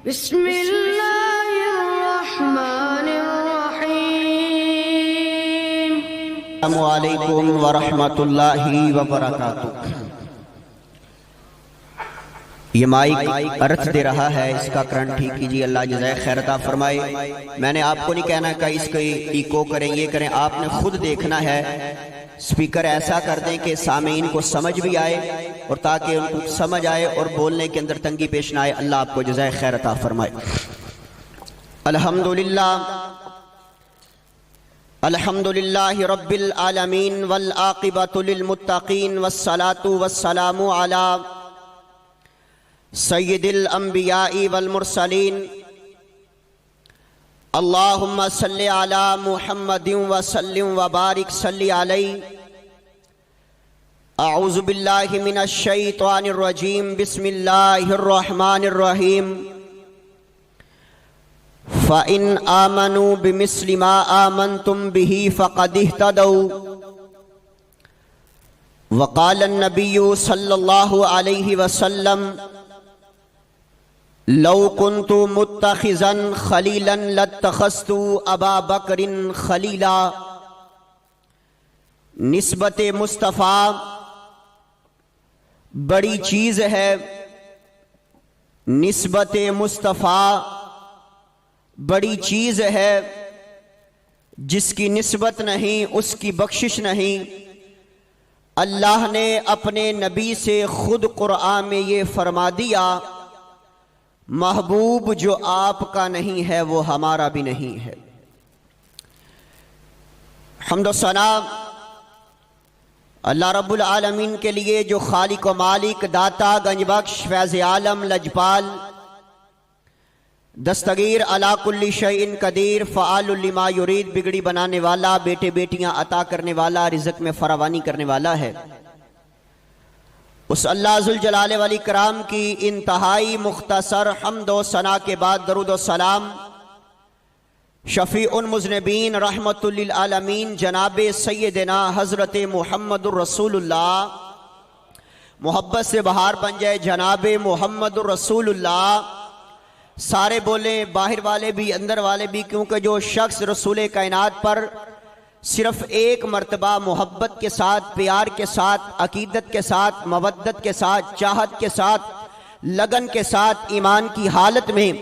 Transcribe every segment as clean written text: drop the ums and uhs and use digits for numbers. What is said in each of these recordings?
بسم اللہ الرحمن الرحیم۔ السلام علیکم ورحمۃ اللہ وبرکاتہ۔ یہ مائک ارتھ دے رہا ہے، اس کا کرنٹ ٹھیک کیجیے، اللہ جزائے خیر عطا فرمائے۔ میں نے آپ کو نہیں کہنا کہ اس کو ایکو کریں یہ کریں، آپ نے خود دیکھنا ہے۔ سپیکر ایسا کر دیں کہ سامعین کو سمجھ بھی آئے اور تاکہ ان کو سمجھ آئے اور بولنے کے اندر تنگی پیش نہ آئے۔ اللہ آپ کو جزائے خیر عطا فرمائے۔ الحمدللہ رب العالمین والعاقبۃ للمتقین والصلاة والسلام علی سید الانبیاء والمرسلین۔ اللہم صلی علی محمد وسلم وبارک صلی علیہ۔ اعوذ باللہ من الشیطان الرجیم، بسم اللہ الرحمن الرحیم۔ فَإِنْ آمَنُوا بِمِثْلِ مَا آمَنْتُمْ بِهِ فَقَدِ اهْتَدَوْا۔ وقال النبی صلی اللہ علیہ وسلم لو كنت متخذا خلیلا لاتخذت ابا بکر خلیلا۔ نسبت مصطفیٰ بڑی چیز ہے، نسبت مصطفیٰ بڑی چیز ہے، جس کی نسبت نہیں اس کی بخشش نہیں۔ اللہ نے اپنے نبی سے خود قرآن میں یہ فرما دیا، محبوب جو آپ کا نہیں ہے وہ ہمارا بھی نہیں ہے۔ حمد و ثنا اللہ رب العالمین کے لیے جو خالق و مالک، داتا، گنج بخش، فیض عالم، لجپال، دستگیر، علی کل شیء قدیر، فعال لما یرید، بگڑی بنانے والا، بیٹے بیٹیاں عطا کرنے والا، رزق میں فراوانی کرنے والا ہے، اس اللہ ذوالجلال والاکرام کی انتہائی مختصر حمد و ثنا کے بعد درود و سلام شفیع المذنبین رحمت للعالمین جناب سیدنا حضرت محمد الرسول اللہ، محبت سے بہار بن جائے جناب محمد الرسول اللہ۔ سارے بولیں، باہر والے بھی اندر والے بھی، کیونکہ جو شخص رسول کائنات پر صرف ایک مرتبہ محبت کے ساتھ، پیار کے ساتھ، عقیدت کے ساتھ، مودت کے ساتھ، چاہت کے ساتھ، لگن کے ساتھ، ایمان کی حالت میں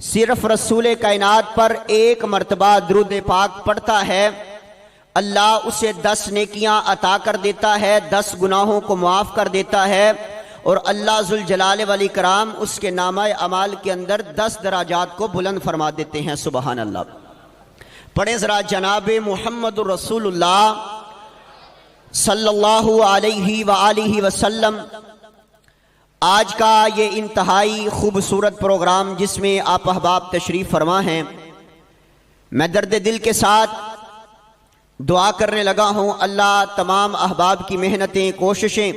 صرف رسول کائنات پر ایک مرتبہ درود پاک پڑھتا ہے، اللہ اسے 10 نیکیاں عطا کر دیتا ہے، 10 گناہوں کو معاف کر دیتا ہے، اور اللہ ذوالجلال والاکرام اس کے نامہ اعمال کے اندر 10 درجات کو بلند فرما دیتے ہیں۔ سبحان اللہ۔ پڑھیں ذرا جناب محمد الرسول اللہ صلی اللہ علیہ وآلہ وسلم۔ آج کا یہ انتہائی خوبصورت پروگرام جس میں آپ احباب تشریف فرما ہیں، میں درد دل کے ساتھ دعا کرنے لگا ہوں، اللہ تمام احباب کی محنتیں، کوششیں،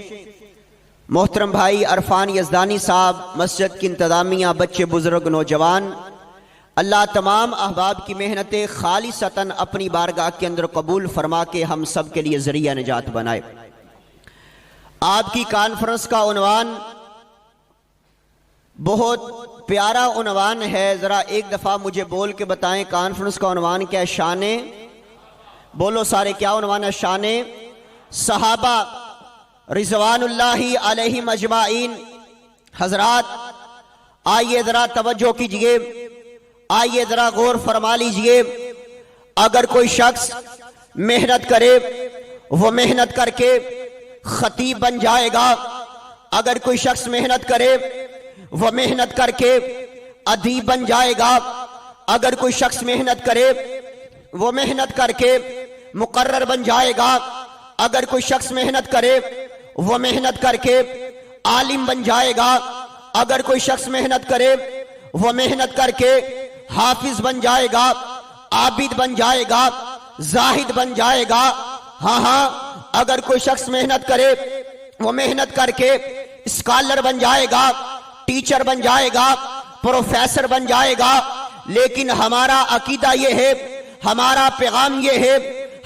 محترم بھائی عرفان یزدانی صاحب، مسجد کی انتظامیہ، بچے بزرگ نوجوان، اللہ تمام احباب کی محنتیں خالصتاً اپنی بارگاہ کے اندر قبول فرما کے ہم سب کے لیے ذریعہ نجات بنائے۔ آپ کی کانفرنس کا عنوان بہت پیارا عنوان ہے، ذرا ایک دفعہ مجھے بول کے بتائیں کانفرنس کا عنوان کیا ہے؟ شان، بولو سارے، کیا عنوان ہے؟ شان صحابہ رضوان اللہ علیہم اجمعین۔ حضرات آئیے ذرا توجہ کیجئے، آئیے ذرا غور فرما لیجئے۔ اگر کوئی شخص محنت کرے وہ محنت کر کے خطیب بن جائے گا، اگر کوئی شخص محنت کرے وہ محنت کر کے ادیب بن جائے گا، اگر کوئی شخص محنت کرے وہ محنت کر کے مقرر بن جائے گا، اگر کوئی شخص محنت کرے وہ محنت کر کے عالم بن جائے گا، اگر کوئی شخص محنت کرے وہ محنت کر کے حافظ بن جائے گا، عابد بن جائے گا، زاہد بن جائے گا۔ ہاں، اگر کوئی شخص محنت کرے وہ محنت کر کے اسکالر بن جائے گا، ٹیچر بن جائے گا، پروفیسر بن جائے گا۔ لیکن ہمارا عقیدہ یہ ہے، ہمارا پیغام یہ ہے،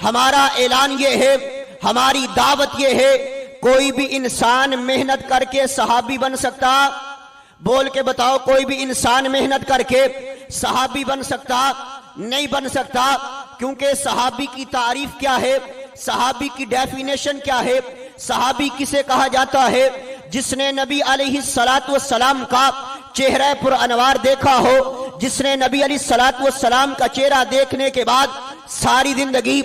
ہمارا اعلان یہ ہے، ہماری دعوت یہ ہے، کوئی بھی انسان محنت کر کے صحابی بن سکتا، بول کے بتاؤ کوئی بھی انسان محنت کر کے صحابی بن سکتا؟ نہیں بن سکتا، کیونکہ صحابی کی تعریف کیا ہے، صحابی کی ڈیفینیشن کیا ہے؟ صحابی کسے کہا جاتا ہے؟ جس نے نبی علیہ السلام کا چہرہ پر انوار دیکھا ہو، جس نے نبی علیہ السلام کا چہرہ دیکھنے کے بعد ساری زندگی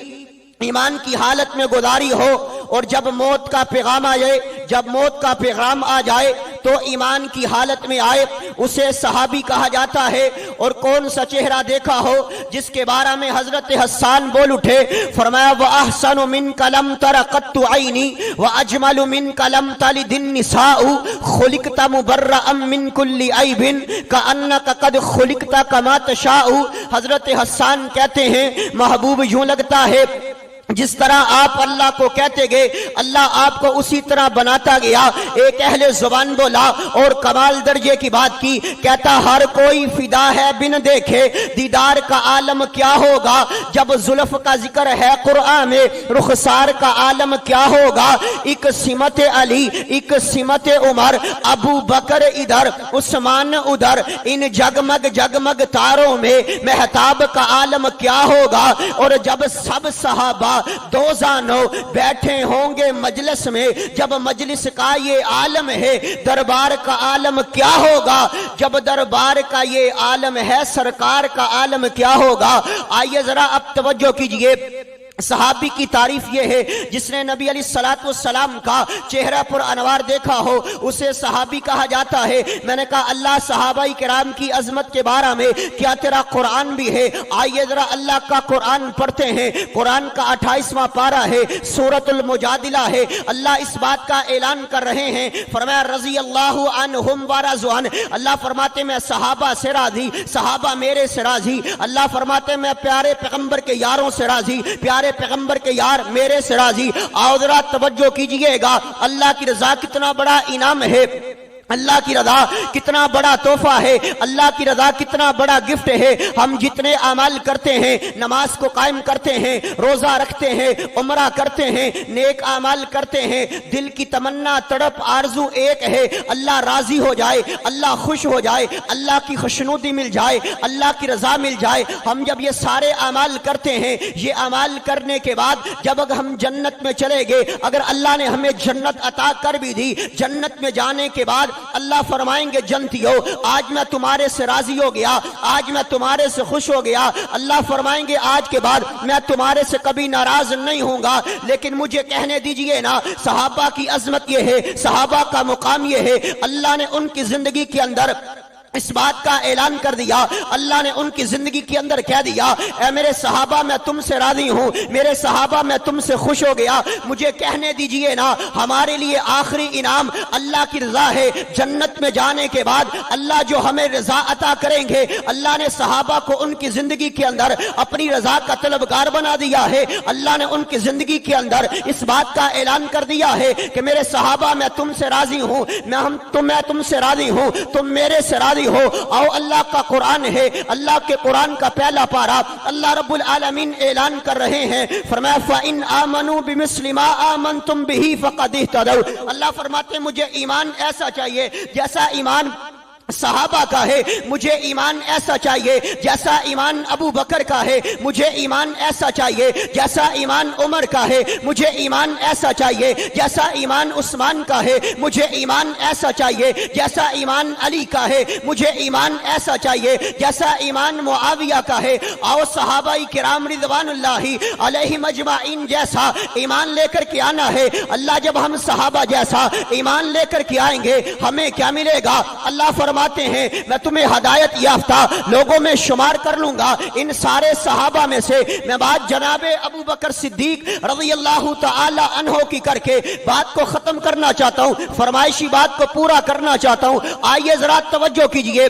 ایمان کی حالت میں گزاری ہو، اور جب موت کا پیغام آئے، جب موت کا پیغام آ جائے تو ایمان کی حالت میں آئے، اسے صحابی کہا جاتا ہے۔ اور کون سا چہرہ دیکھا ہو جس کے بارے میں حضرت حسان بول اٹھے، فرمایا وَأَحْسَنُ مِنْكَ لَمْ تَرَ قَطُّ عَيْنِي وَأَجْمَلُ مِنْكَ لَمْ تَلِدِ النِّسَاءُ خُلِقْتَ مُبَرَّأً مِنْ كُلِّ عَيْبٍ كَأَنَّكَ قَدْ خُلِقْتَ كَمَا تَشَاءُ۔ حضرت حسان کہتے ہیں محبوب یوں لگتا ہے جس طرح آپ اللہ کو کہتے گئے اللہ آپ کو اسی طرح بناتا گیا۔ ایک اہل زبان بولا اور کمال درجے کی بات کی، کہتا ہر کوئی فدا ہے بن دیکھے دیدار کا عالم کیا ہوگا، جب زلف کا ذکر ہے قرآن میں رخسار کا عالم کیا ہوگا۔ ایک سمت علی، ایک سمت عمر، ابو بکر ادھر عثمان ادھر، ان جگمگ جگمگ تاروں میں مہتاب کا عالم کیا ہوگا۔ اور جب سب صحابہ دو زانوں بیٹھے ہوں گے مجلس میں، جب مجلس کا یہ عالم ہے دربار کا عالم کیا ہوگا، جب دربار کا یہ عالم ہے سرکار کا عالم کیا ہوگا۔ آئیے ذرا اب توجہ کیجئے، صحابی کی تعریف یہ ہے جس نے نبی علیہ السلام کا چہرہ پر انوار دیکھا ہو، اسے صحابی کہا جاتا ہے۔ میں نے کہا اللہ صحابہ کرام کی عظمت کے بارے میں کیا تیرا قرآن بھی ہے؟ آئیے ذرا اللہ کا قرآن پڑھتے ہیں۔ قرآن کا 28واں پارہ ہے، سورۃ المجادلہ ہے۔ اللہ اس بات کا اعلان کر رہے ہیں، فرمایا رضی اللہ عنہم ورضوا عنہ، اللہ فرماتے میں صحابہ سے راضی، صحابہ میرے سے راضی۔ اللہ فرماتے میں پیارے پیغمبر کے یاروں سے راضی، پیارے پیغمبر کے یار میرے سے راضی۔ آؤ ذرا توجہ کیجئے گا، اللہ کی رضا کتنا بڑا انعام ہے، اللہ کی رضا کتنا بڑا تحفہ ہے، اللہ کی رضا کتنا بڑا گفٹ ہے۔ ہم جتنے اعمال کرتے ہیں، نماز کو قائم کرتے ہیں، روزہ رکھتے ہیں، عمرہ کرتے ہیں، نیک اعمال کرتے ہیں، دل کی تمنا تڑپ آرزو ایک ہے، اللہ راضی ہو جائے، اللہ خوش ہو جائے، اللہ کی خوشنودی مل جائے، اللہ کی رضا مل جائے۔ ہم جب یہ سارے اعمال کرتے ہیں، یہ اعمال کرنے کے بعد جب اگر ہم جنت میں چلے گئے، اگر اللہ نے ہمیں جنت عطا کر بھی دی، جنت میں جانے کے بعد اللہ فرمائیں گے جنتیو آج میں تمہارے سے راضی ہو گیا، آج میں تمہارے سے خوش ہو گیا۔ اللہ فرمائیں گے آج کے بعد میں تمہارے سے کبھی ناراض نہیں ہوں گا۔ لیکن مجھے کہنے دیجئے نا، صحابہ کی عظمت یہ ہے، صحابہ کا مقام یہ ہے، اللہ نے ان کی زندگی کے اندر اس بات کا اعلان کر دیا، اللہ نے ان کی زندگی کے اندر کہہ دیا اے میرے صحابہ میں تم سے راضی ہوں، میرے صحابہ میں تم سے خوش ہو گیا۔ مجھے کہنے دیجئے نا، ہمارے لیے آخری انعام اللہ کی رضا ہے۔ جنت میں جانے کے بعد اللہ جو ہمیں رضا عطا کریں گے، اللہ نے صحابہ کو ان کی زندگی کے اندر اپنی رضا کا طلبگار بنا دیا ہے۔ اللہ نے ان کی زندگی کے اندر اس بات کا اعلان کر دیا ہے کہ میرے صحابہ میں تم سے راضی ہوں، میں تم سے راضی ہوں، تم میرے سے راضی ہو۔ آؤ اللہ کا قرآن ہے، اللہ کے قرآن کا پہلا پارہ اللہ رب العالمین اعلان کر رہے ہیں، فرمایا فَإِنْ آمَنُوا بِمِثْلِ مَا آمَنْتُمْ بِهِ فَقَدِ اهْتَدَوْا۔ اللہ فرماتے ہیں مجھے ایمان ایسا چاہیے جیسا ایمان صحابہ کا ہے، مجھے ایمان ایسا چاہیے جیسا ایمان ابو بکر کا ہے، مجھے ایمان ایسا چاہیے جیسا ایمان عمر کا ہے، مجھے ایمان ایسا چاہیے جیسا ایمان عثمان کا ہے، مجھے ایمان ایسا چاہیے جیسا ایمان علی کا ہے، مجھے ایمان ایسا چاہیے جیسا ایمان معاویہ کا ہے۔ آؤ صحابہ کرام رضوان اللہ علیہم اجمعین جیسا ایمان لے کر کے آنا ہے۔ اللہ جب ہم صحابہ جیسا ایمان لے کر کے آئیں گے ہمیں کیا ملے گا؟ اللہ فرماتے ہیں میں تمہیں ہدایت یافتہ لوگوں میں شمار کر لوں گا۔ ان سارے صحابہ میں سے میں بات جناب ابو بکر صدیق رضی اللہ تعالی عنہ کی کر کے بات کو ختم کرنا چاہتا ہوں، فرمائشی بات کو پورا کرنا چاہتا ہوں۔ آئیے ذرا توجہ کیجئے،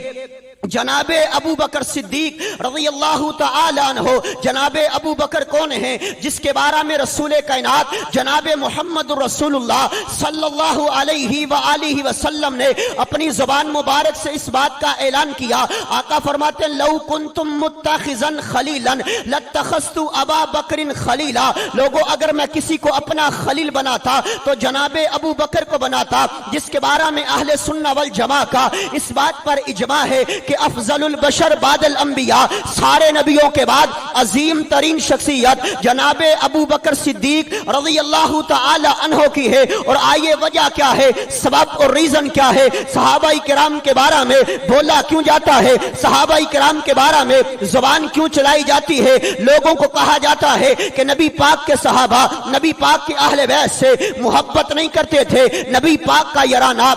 جناب ابو بکر صدیق رضی اللہ تعالی عنہ. جناب ابو بکر کون ہیں؟ جس کے بارے میں رسول کائنات جناب محمد رسول اللہ صلی اللہ علیہ وآلہ وسلم نے اپنی زبان مبارک سے اس بات کا اعلان کیا. آقا فرماتے ہیں لو کنتم متخذا خلیلا لاتخذت ابا بکر خلیلا. لوگوں اگر میں کسی کو اپنا خلیل بناتا تو جناب ابو بکر کو بناتا. جس کے بارے میں اہل سنہ والجماع کا اس بات پر اجماع ہے کہ افضل البشر بعد الانبیاء، سارے نبیوں کے بعد عظیم ترین شخصیت جناب ابو بکر صدیق رضی اللہ تعالی عنہ کی ہے. اور آئیے وجہ کیا ہے، سبب اور ریزن کیا ہے، صحابہ کرام کے بارے میں بولا کیوں جاتا ہے، صحابہ کرام کے بارے میں زبان کیوں چلائی جاتی ہے. لوگوں کو کہا جاتا ہے کہ نبی پاک کے صحابہ نبی پاک کے اہل بیت سے محبت نہیں کرتے تھے، نبی پاک کا یارانہ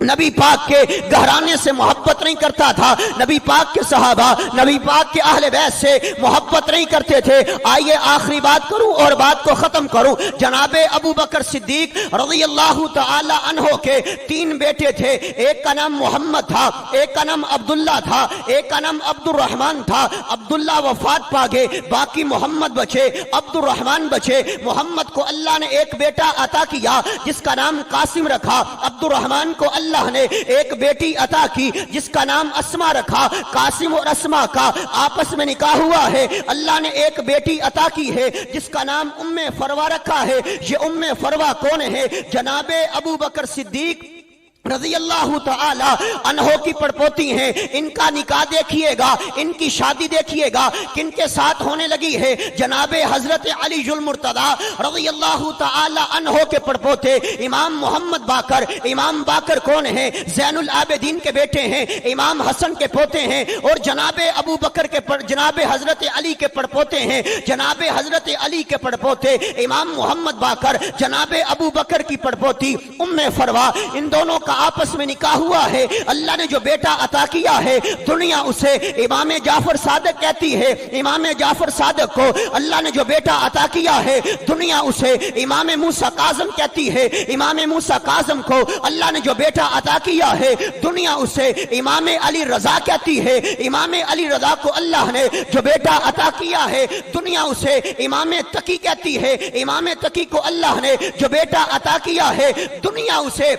نبی پاک کے گھرانے سے محبت نہیں کرتا تھا، نبی پاک کے صحابہ نبی پاک کے اہل بیت سے محبت نہیں کرتے تھے. آئیے آخری بات کروں اور بات کو ختم کروں. جناب ابو بکر صدیق رضی اللہ تعالی عنہ کے 3 بیٹے تھے. ایک کا نام محمد تھا، ایک کا نام عبداللہ تھا، ایک کا نام عبد الرحمن تھا. عبداللہ وفات پا گئے، باقی محمد بچے، عبد الرحمن بچے. محمد کو اللہ نے ایک بیٹا عطا کیا جس کا نام قاسم رکھا. عبد الرحمن کو اللہ نے ایک بیٹی عطا کی جس کا نام اسما رکھا. قاسم اور اسما کا آپس میں نکاح ہوا ہے. اللہ نے ایک بیٹی عطا کی ہے جس کا نام ام فروا رکھا ہے. یہ ام فروا کون ہے؟ جناب ابو بکر صدیق رضی اللہ تعالی عنہ کی پڑپوتی ہیں. ان کا نکاح دیکھیے گا، ان کی شادی دیکھیے گا کن کے ساتھ ہونے لگی ہے. جناب حضرت علی المرتضی رضی اللہ تعالی عنہ کے پڑپوتے امام محمد باقر. امام باقر کون ہیں؟ زین العابدین کے بیٹے ہیں، امام حسن کے پوتے ہیں. اور جناب ابو بکر کے جناب حضرت علی کے پڑپوتے ہیں. جناب حضرت علی کے پڑپوتے امام محمد باقر، جناب ابو بکر کی پڑپوتی ام فروا. ان دونوں کا آپس میں نکاح ہوا ہے. اللہ نے جو بیٹا عطا کیا ہے دنیا اسے امام جعفر صادق کہتی ہے. امام جعفر صادق کو اللہ نے جو بیٹا عطا کیا ہے دنیا اسے امام موسیٰ کاظم کہتی ہے. امام موسیٰ کاظم کو اللہ نے جو بیٹا عطا کیا ہے دنیا اسے امام علی رضا کہتی ہے. امام علی رضا کو اللہ نے جو بیٹا عطا کیا ہے دنیا اسے امام تقی کہتی ہے. امام تقی کو اللہ نے جو بیٹا عطا کیا ہے دنیا اسے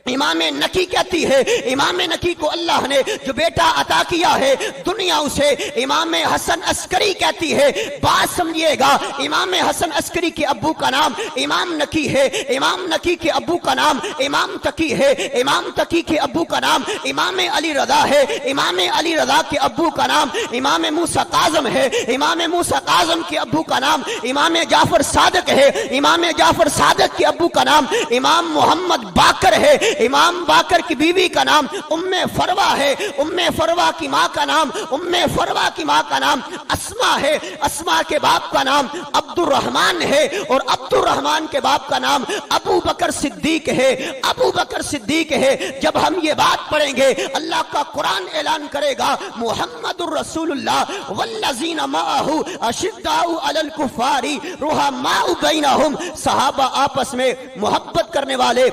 امام نقی کہتی ہے. امام نقی کو اللہ نے جو بیٹا عطا کیا ہے دنیا اسے امام حسن عسکری کہتی ہے. بات سمجھیے گا، امام حسن عسکری کے ابو کا نام امام نقی ہے، امام نقی کے ابو کا نام امام تقی ہے، امام تقی کے ابو کا نام امام علی رضا ہے، امام علی رضا کے ابو کا نام امام موسیٰ کاظم ہے، امام موسیٰ کاظم کے ابو کا نام امام جعفر صادق ہے، امام جعفر صادق کے ابو کا نام امام محمد باقر ہے. امام باقر کی بیوی کا نام ام فروا ہے. ام فروا کی ماں کا نام اسما ہے. اسما کے باپ کا نام عبد الرحمن ہے اور عبد الرحمن کے باپ کا نام ابو بکر صدیق ہے. ابو بکر صدیق ہے. جب ہم یہ بات پڑھیں گے اللہ کا قرآن اعلان کرے گا محمد الرسول اللہ والذین معہ اشداء علی الکفار رحماء بینہم. صحابہ آپس میں محبت کرنے والے،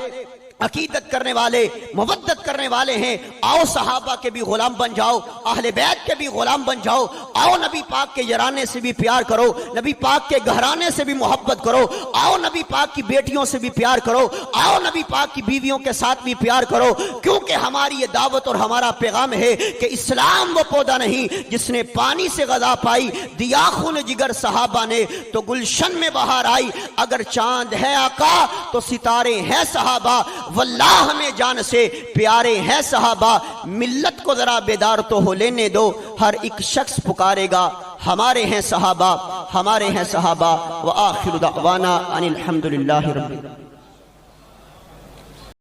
عقیدت کرنے والے، مودت کرنے والے ہیں. آؤ صحابہ کے بھی غلام بن جاؤ، اہل بیت کے بھی غلام بن جاؤ. آؤ نبی پاک کے یرانے سے بھی پیار کرو، نبی پاک کے گھرانے سے بھی محبت کرو. آؤ نبی پاک کی بیٹیوں سے بھی پیار کرو، آؤ نبی پاک کی بیویوں کے ساتھ بھی پیار کرو. کیونکہ ہماری یہ دعوت اور ہمارا پیغام ہے کہ اسلام وہ پودا نہیں جس نے پانی سے غذا پائی، دیا خون جگر صحابہ نے تو گلشن میں بہار آئی. اگر چاند ہے آقا تو ستارے ہیں صحابہ، واللہ ہمیں جان سے پیارے ہیں صحابہ. ملت کو ذرا بیدار تو ہو لینے دو، ہر ایک شخص پکارے گا ہمارے ہیں صحابہ، ہمارے ہیں صحابہ. وآخر دعوانا ان الحمدللہ رب العالمین.